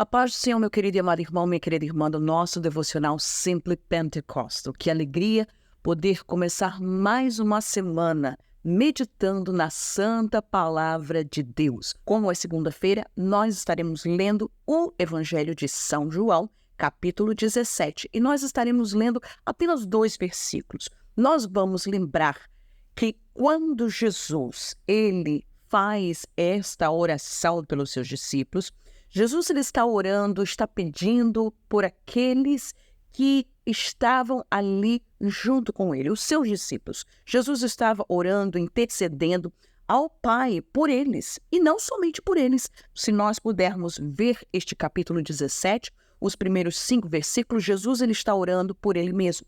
A paz do Senhor, meu querido e amado irmão, minha querida irmã, do nosso devocional Simply Pentecostal. Que alegria poder começar mais uma semana meditando na santa palavra de Deus. Como é segunda-feira, nós estaremos lendo o Evangelho de São João, capítulo 17, e nós estaremos lendo apenas 2 versículos. Nós vamos lembrar que quando Jesus, ele faz esta oração pelos seus discípulos, Jesus ele está orando, está pedindo por aqueles que estavam ali junto com ele, os seus discípulos. Jesus estava orando, intercedendo ao Pai por eles, e não somente por eles. Se nós pudermos ver este capítulo 17, os primeiros 5 versículos, Jesus ele está orando por ele mesmo.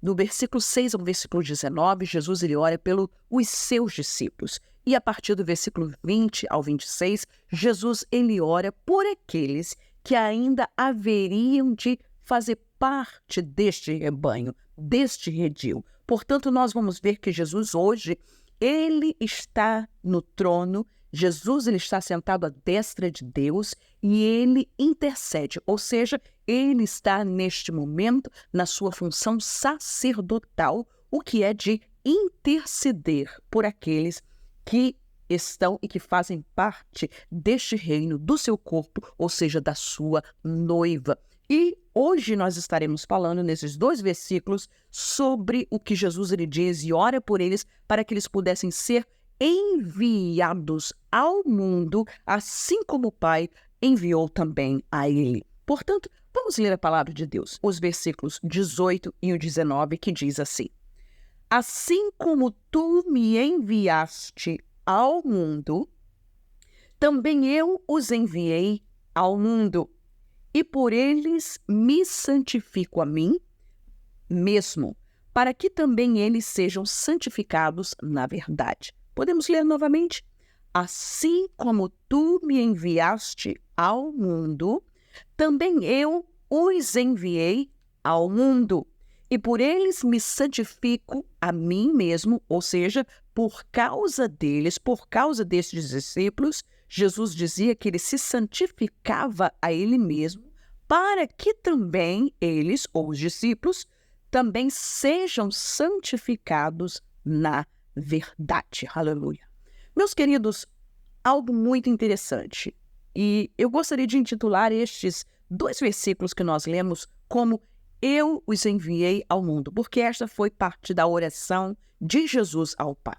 Do versículo 6 ao versículo 19, Jesus ele ora pelos seus discípulos. E a partir do versículo 20 ao 26, Jesus ele ora por aqueles que ainda haveriam de fazer parte deste rebanho, deste redil. Portanto, nós vamos ver que Jesus hoje, ele está no trono, Jesus ele está sentado à destra de Deus e ele intercede, ou seja, ele está neste momento na sua função sacerdotal, o que é de interceder por aqueles que estão e que fazem parte deste reino, do seu corpo, ou seja, da sua noiva. E hoje nós estaremos falando nesses 2 versículos sobre o que Jesus ele diz e ora por eles para que eles pudessem ser enviados ao mundo, assim como o Pai enviou também a ele. Portanto, vamos ler a palavra de Deus, os versículos 18 e o 19, que diz assim: Assim como tu me enviaste ao mundo, também eu os enviei ao mundo, e por eles me santifico a mim mesmo, para que também eles sejam santificados na verdade. Podemos ler novamente? Assim como tu me enviaste ao mundo, também eu os enviei ao mundo, e por eles me santifico a mim mesmo, ou seja, por causa deles, por causa destes discípulos, Jesus dizia que ele se santificava a ele mesmo, para que também eles, ou os discípulos, também sejam santificados na verdade. Aleluia. Meus queridos, algo muito interessante. E eu gostaria de intitular estes 2 versículos que nós lemos como eu os enviei ao mundo, porque esta foi parte da oração de Jesus ao Pai.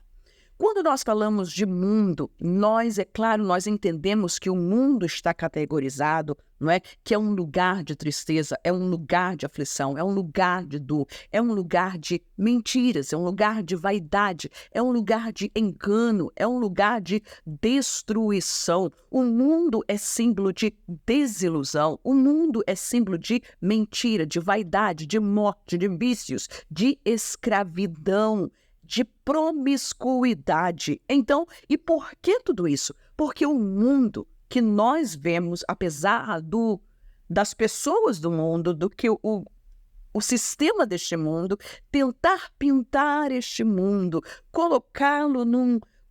Quando nós falamos de mundo, nós, é claro, nós entendemos que o mundo está categorizado, não é? Que é um lugar de tristeza, é um lugar de aflição, é um lugar de dor, é um lugar de mentiras, é um lugar de vaidade, é um lugar de engano, é um lugar de destruição. O mundo é símbolo de desilusão, o mundo é símbolo de mentira, de vaidade, de morte, de vícios, de escravidão, de promiscuidade. Então, e por que tudo isso? Porque o mundo que nós vemos, apesar das pessoas do mundo, do que o sistema deste mundo, tentar pintar este mundo, colocá-lo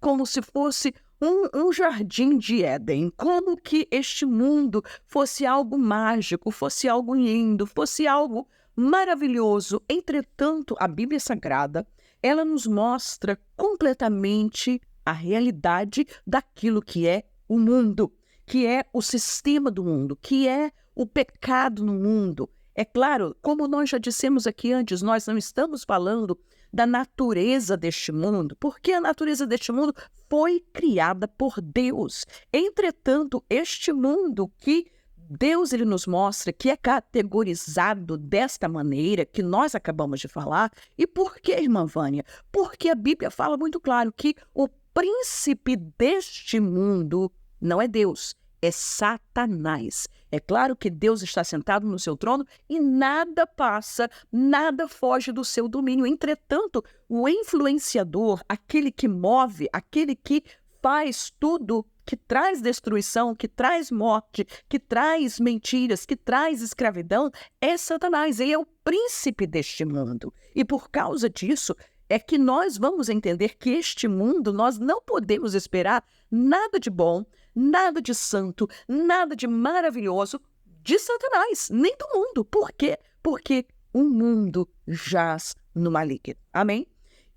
como se fosse um jardim de Éden, como que este mundo fosse algo mágico, fosse algo lindo, fosse algo maravilhoso. Entretanto, a Bíblia Sagrada, ela nos mostra completamente a realidade daquilo que é o mundo, que é o sistema do mundo, que é o pecado no mundo. É claro, como nós já dissemos aqui antes, nós não estamos falando da natureza deste mundo, porque a natureza deste mundo foi criada por Deus. Entretanto, este mundo que Deus ele nos mostra que é categorizado desta maneira que nós acabamos de falar. E por que, irmã Vânia? Porque a Bíblia fala muito claro que o príncipe deste mundo não é Deus, é Satanás. É claro que Deus está sentado no seu trono e nada passa, nada foge do seu domínio. Entretanto, o influenciador, aquele que move, aquele que faz tudo que traz destruição, que traz morte, que traz mentiras, que traz escravidão, é Satanás. Ele é o príncipe deste mundo. E por causa disso, é que nós vamos entender que este mundo, nós não podemos esperar nada de bom, nada de santo, nada de maravilhoso de Satanás, nem do mundo. Por quê? Porque o mundo jaz no maligno. Amém?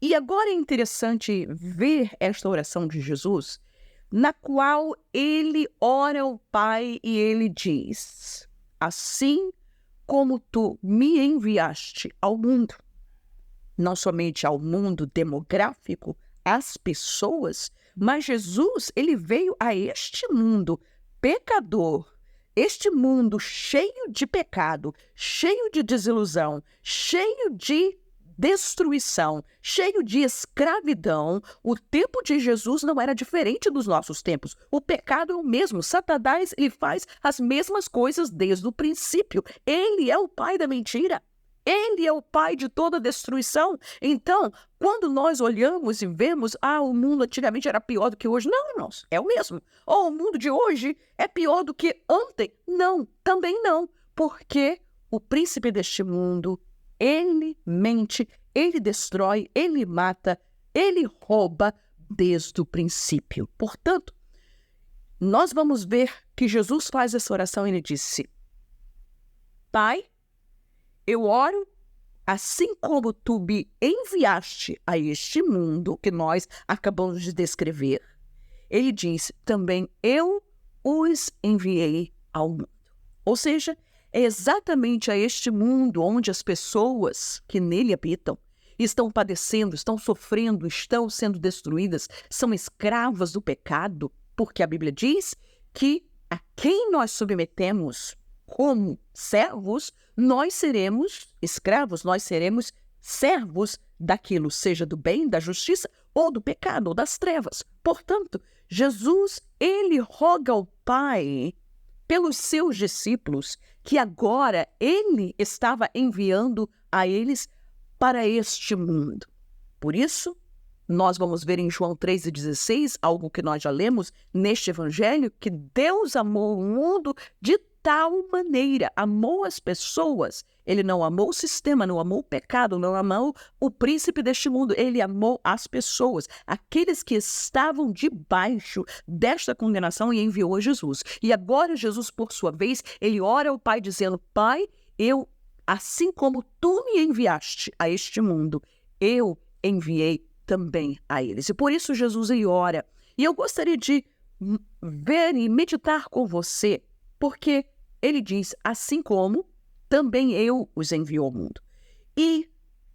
E agora é interessante ver esta oração de Jesus, na qual ele ora ao Pai e ele diz: assim como tu me enviaste ao mundo, não somente ao mundo demográfico, às pessoas, mas Jesus, ele veio a este mundo pecador, este mundo cheio de pecado, cheio de desilusão, cheio de destruição, cheio de escravidão. O tempo de Jesus não era diferente dos nossos tempos. O pecado é o mesmo. Satanás, ele faz as mesmas coisas desde o princípio. Ele é o pai da mentira. Ele é o pai de toda destruição. Então, quando nós olhamos e vemos, o mundo antigamente era pior do que hoje. Não, irmãos, é o mesmo. O mundo de hoje é pior do que ontem. Não, também não. Porque o príncipe deste mundo, ele mente, ele destrói, ele mata, ele rouba desde o princípio. Portanto, nós vamos ver que Jesus faz essa oração e ele disse: Pai, eu oro, assim como tu me enviaste a este mundo que nós acabamos de descrever. Ele diz, também eu os enviei ao mundo. Ou seja, é exatamente a este mundo onde as pessoas que nele habitam estão padecendo, estão sofrendo, estão sendo destruídas, são escravas do pecado, porque a Bíblia diz que a quem nós submetemos como servos, nós seremos escravos, nós seremos servos daquilo, seja do bem, da justiça, ou do pecado, ou das trevas. Portanto, Jesus, ele roga ao Pai pelos seus discípulos, que agora ele estava enviando a eles para este mundo. Por isso, nós vamos ver em João 3,16, algo que nós já lemos neste evangelho, que Deus amou o mundo de tal maneira, amou as pessoas. Ele não amou o sistema, não amou o pecado, não amou o príncipe deste mundo. Ele amou as pessoas, aqueles que estavam debaixo desta condenação, e enviou Jesus. E agora Jesus, por sua vez, ele ora ao Pai dizendo: Pai, eu, assim como tu me enviaste a este mundo, eu enviei também a eles. E por isso Jesus ele ora. E eu gostaria de ver e meditar com você, porque ele diz, assim como também eu os envio ao mundo. E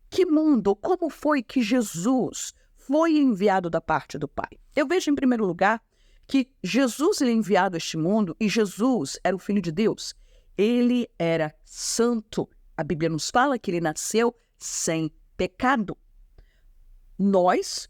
que mundo, como foi que Jesus foi enviado da parte do Pai? Eu vejo, em primeiro lugar, que Jesus ele é enviado a este mundo, e Jesus era o Filho de Deus. Ele era santo. A Bíblia nos fala que ele nasceu sem pecado. Nós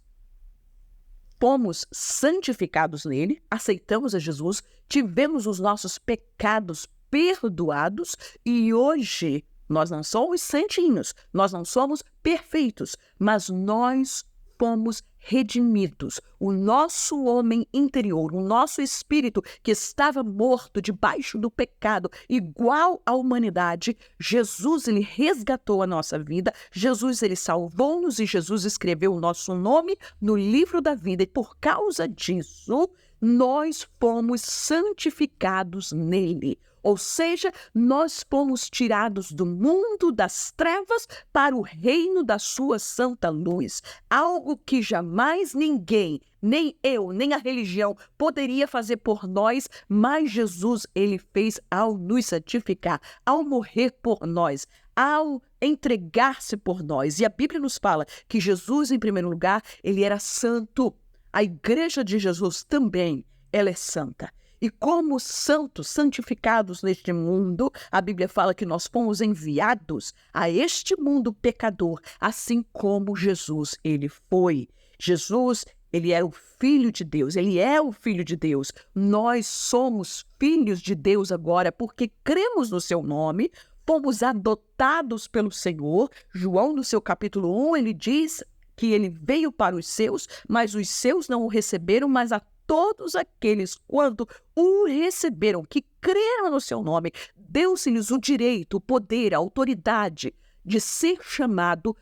fomos santificados nele, aceitamos a Jesus, tivemos os nossos pecados perdoados, e hoje nós não somos santinhos, nós não somos perfeitos, mas nós fomos redimidos. O nosso homem interior, o nosso espírito que estava morto debaixo do pecado, igual à humanidade, Jesus ele resgatou a nossa vida, Jesus ele salvou-nos, e Jesus escreveu o nosso nome no livro da vida, e por causa disso nós fomos santificados nele. Ou seja, nós fomos tirados do mundo das trevas para o reino da sua santa luz. Algo que jamais ninguém, nem eu, nem a religião, poderia fazer por nós, mas Jesus, ele fez ao nos santificar, ao morrer por nós, ao entregar-se por nós. E a Bíblia nos fala que Jesus, em primeiro lugar, ele era santo. A igreja de Jesus também, ela é santa. E como santos, santificados neste mundo, a Bíblia fala que nós fomos enviados a este mundo pecador, assim como Jesus, ele foi. Jesus, ele era o Filho de Deus, ele é o Filho de Deus. Nós somos filhos de Deus agora, porque cremos no seu nome, fomos adotados pelo Senhor. João, no seu capítulo 1, ele diz que ele veio para os seus, mas os seus não o receberam, mas a todos aqueles quando o receberam, que creram no seu nome, deu-se-lhes o direito, o poder, a autoridade de ser chamado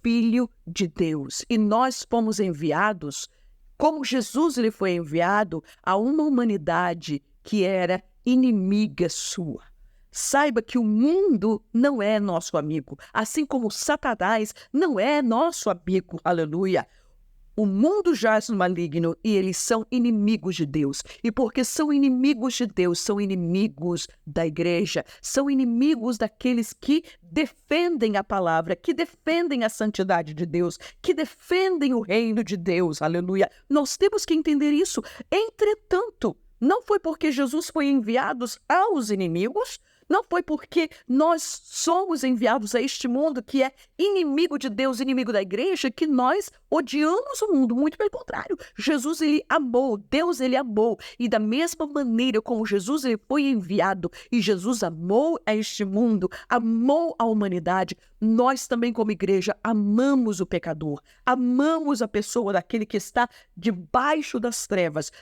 Filho de Deus. E nós fomos enviados, como Jesus ele foi enviado, a uma humanidade que era inimiga sua. Saiba que o mundo não é nosso amigo, assim como Satanás não é nosso amigo, aleluia. O mundo jaz no maligno e eles são inimigos de Deus. E porque são inimigos de Deus, são inimigos da igreja, são inimigos daqueles que defendem a palavra, que defendem a santidade de Deus, que defendem o reino de Deus, aleluia. Nós temos que entender isso. Entretanto, não foi porque Jesus foi enviado aos inimigos, não foi porque nós somos enviados a este mundo que é inimigo de Deus, inimigo da igreja, que nós odiamos o mundo. Muito pelo contrário. Jesus, ele amou, Deus, ele amou. E da mesma maneira como Jesus ele foi enviado e Jesus amou a este mundo, amou a humanidade, nós também como igreja amamos o pecador, amamos a pessoa daquele que está debaixo das trevas.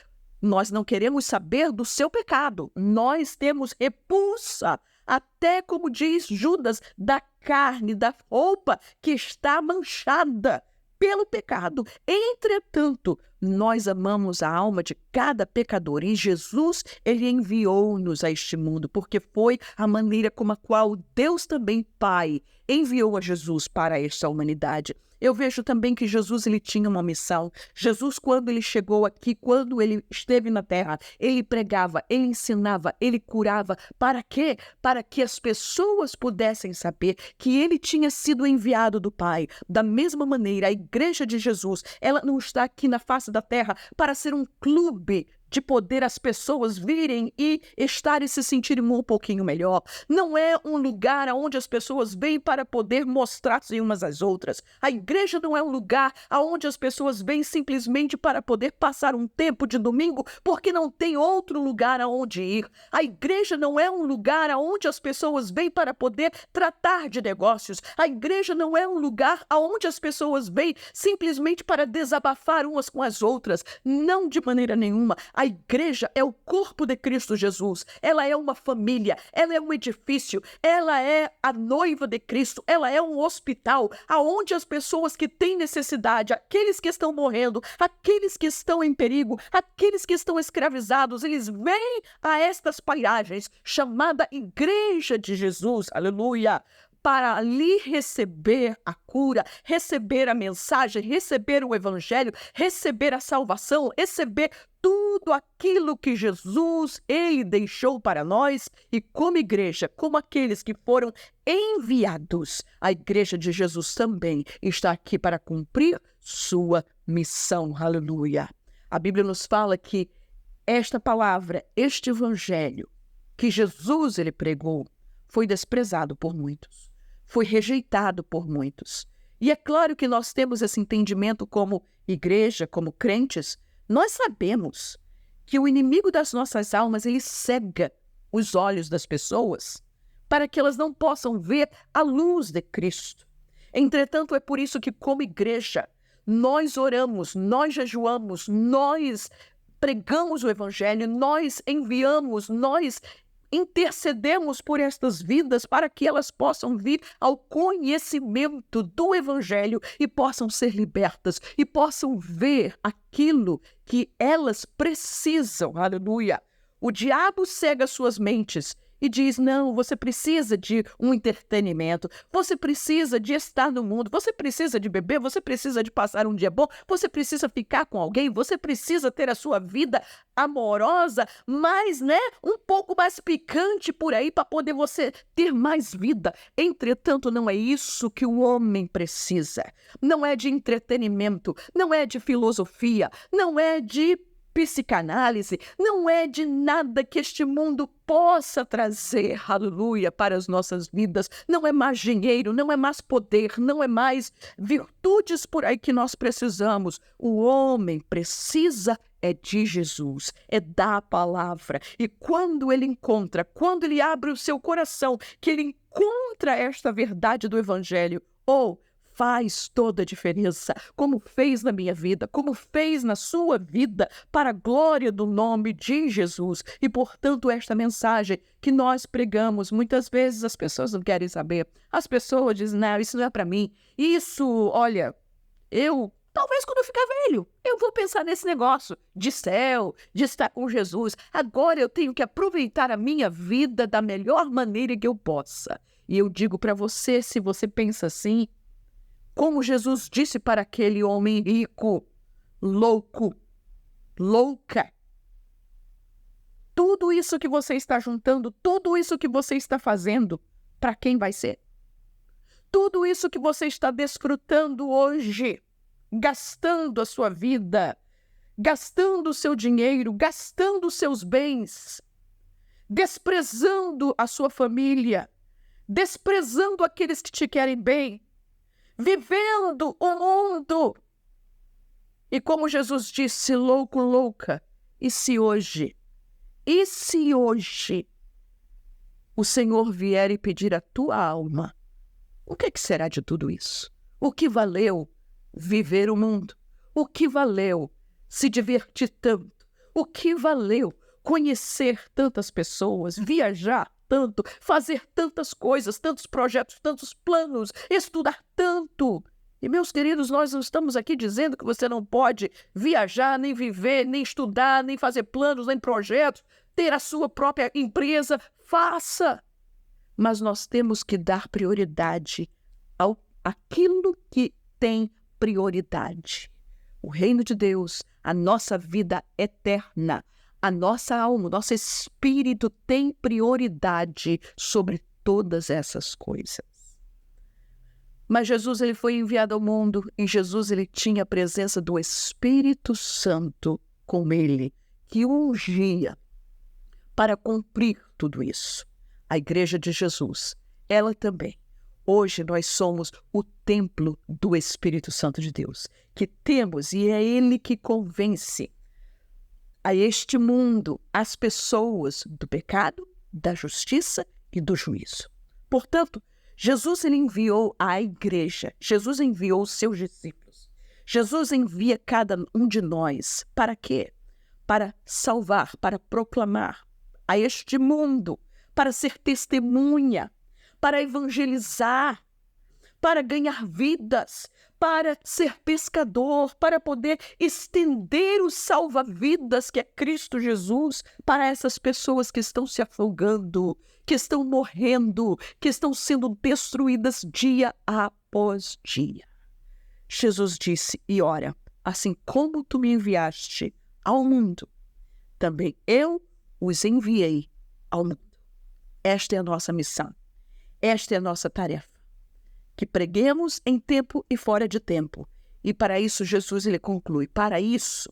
Nós não queremos saber do seu pecado. Nós temos repulsa, até como diz Judas, da carne, da roupa que está manchada pelo pecado. Entretanto, nós amamos a alma de cada pecador e Jesus, ele enviou-nos a este mundo, porque foi a maneira como a qual Deus também, Pai, enviou a Jesus para esta humanidade. Eu vejo também que Jesus ele tinha uma missão. Jesus, quando ele chegou aqui, quando ele esteve na terra, ele pregava, ele ensinava, ele curava. Para quê? Para que as pessoas pudessem saber que ele tinha sido enviado do Pai. Da mesma maneira, a igreja de Jesus, ela não está aqui na face da terra para ser um clube de poder as pessoas virem e estarem se sentirem um pouquinho melhor. Não é um lugar onde as pessoas vêm para poder mostrar-se umas às outras. A igreja não é um lugar onde as pessoas vêm simplesmente para poder passar um tempo de domingo porque não tem outro lugar aonde ir. A igreja não é um lugar onde as pessoas vêm para poder tratar de negócios. A igreja não é um lugar onde as pessoas vêm simplesmente para desabafar umas com as outras. Não de maneira nenhuma. A igreja é o corpo de Cristo Jesus, ela é uma família, ela é um edifício, ela é a noiva de Cristo, ela é um hospital, aonde as pessoas que têm necessidade, aqueles que estão morrendo, aqueles que estão em perigo, aqueles que estão escravizados, eles vêm a estas paragens, chamada Igreja de Jesus, aleluia, para ali receber a cura, receber a mensagem, receber o evangelho, receber a salvação, receber tudo aquilo que Jesus, ele deixou para nós e como igreja, como aqueles que foram enviados, a igreja de Jesus também está aqui para cumprir sua missão, aleluia. A Bíblia nos fala que esta palavra, este evangelho que Jesus ele pregou, foi desprezado por muitos, foi rejeitado por muitos. E é claro que nós temos esse entendimento como igreja, como crentes. Nós sabemos que o inimigo das nossas almas, ele cega os olhos das pessoas para que elas não possam ver a luz de Cristo. Entretanto, é por isso que como igreja, nós oramos, nós jejuamos, nós pregamos o evangelho, nós enviamos, nós intercedemos por estas vidas para que elas possam vir ao conhecimento do evangelho e possam ser libertas e possam ver aquilo que elas precisam, aleluia. O diabo cega suas mentes e diz, não, você precisa de um entretenimento, você precisa de estar no mundo, você precisa de beber, você precisa de passar um dia bom, você precisa ficar com alguém, você precisa ter a sua vida amorosa, mas, um pouco mais picante por aí para poder você ter mais vida. Entretanto, não é isso que o homem precisa. Não é de entretenimento, não é de filosofia, não é de psicanálise, não é de nada que este mundo possa trazer, aleluia, para as nossas vidas. Não é mais dinheiro, não é mais poder, não é mais virtudes por aí que nós precisamos. O homem precisa é de Jesus, é da palavra. E quando ele encontra, quando ele abre o seu coração, que ele encontra esta verdade do evangelho, faz toda a diferença, como fez na minha vida, como fez na sua vida, para a glória do nome de Jesus. E, portanto, esta mensagem que nós pregamos, muitas vezes as pessoas não querem saber. As pessoas dizem, não, isso não é para mim. Isso, olha, Talvez quando eu ficar velho, eu vou pensar nesse negócio de céu, de estar com Jesus. Agora eu tenho que aproveitar a minha vida da melhor maneira que eu possa. E eu digo para você, se você pensa assim, como Jesus disse para aquele homem rico, louco, louca, tudo isso que você está juntando, tudo isso que você está fazendo, para quem vai ser? Tudo isso que você está desfrutando hoje, gastando a sua vida, gastando o seu dinheiro, gastando os seus bens, desprezando a sua família, desprezando aqueles que te querem bem, vivendo o mundo. E como Jesus disse, louco, louca, e se hoje o Senhor vier e pedir a tua alma, o que será de tudo isso? O que valeu viver o mundo? O que valeu se divertir tanto? O que valeu conhecer tantas pessoas, viajar tanto, fazer tantas coisas, tantos projetos, tantos planos, estudar tanto? E, meus queridos, nós não estamos aqui dizendo que você não pode viajar, nem viver, nem estudar, nem fazer planos, nem projetos, ter a sua própria empresa. Faça! Mas nós temos que dar prioridade àquilo que tem prioridade. O reino de Deus, a nossa vida eterna, a nossa alma, o nosso espírito tem prioridade sobre todas essas coisas. Mas Jesus, ele foi enviado ao mundo, e Jesus, ele tinha a presença do Espírito Santo com ele, que o ungia para cumprir tudo isso. A igreja de Jesus, ela também. Hoje nós somos o templo do Espírito Santo de Deus, que temos, e é ele que convence a este mundo, as pessoas do pecado, da justiça e do juízo. Portanto, Jesus, ele enviou a igreja, Jesus enviou os seus discípulos. Jesus envia cada um de nós para quê? Para salvar, para proclamar a este mundo, para ser testemunha, para evangelizar, para ganhar vidas, para ser pescador, para poder estender o salva-vidas que é Cristo Jesus para essas pessoas que estão se afogando, que estão morrendo, que estão sendo destruídas dia após dia. Jesus disse, e ora, assim como tu me enviaste ao mundo, também eu os enviei ao mundo. Esta é a nossa missão, esta é a nossa tarefa. Que preguemos em tempo e fora de tempo. E para isso, Jesus, ele conclui, para isso,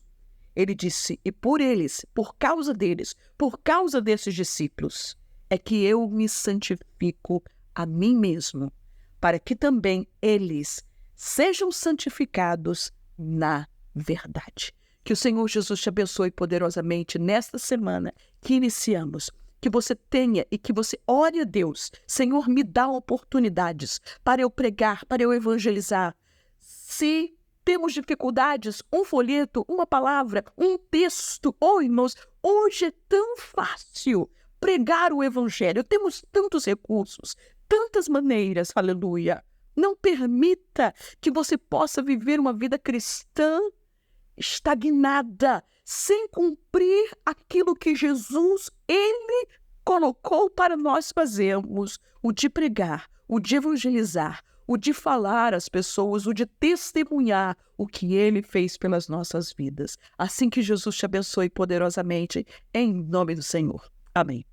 ele disse, e por eles, por causa deles, por causa desses discípulos, é que eu me santifico a mim mesmo, para que também eles sejam santificados na verdade. Que o Senhor Jesus te abençoe poderosamente nesta semana que iniciamos. Que você tenha e que você ore a Deus. Senhor, me dá oportunidades para eu pregar, para eu evangelizar. Se temos dificuldades, um folheto, uma palavra, um texto, irmãos, hoje é tão fácil pregar o evangelho. Temos tantos recursos, tantas maneiras, aleluia. Não permita que você possa viver uma vida cristã estagnada, sem cumprir aquilo que Jesus, ele colocou para nós fazermos, o de pregar, o de evangelizar, o de falar às pessoas, o de testemunhar o que ele fez pelas nossas vidas. Assim que Jesus te abençoe poderosamente, em nome do Senhor. Amém.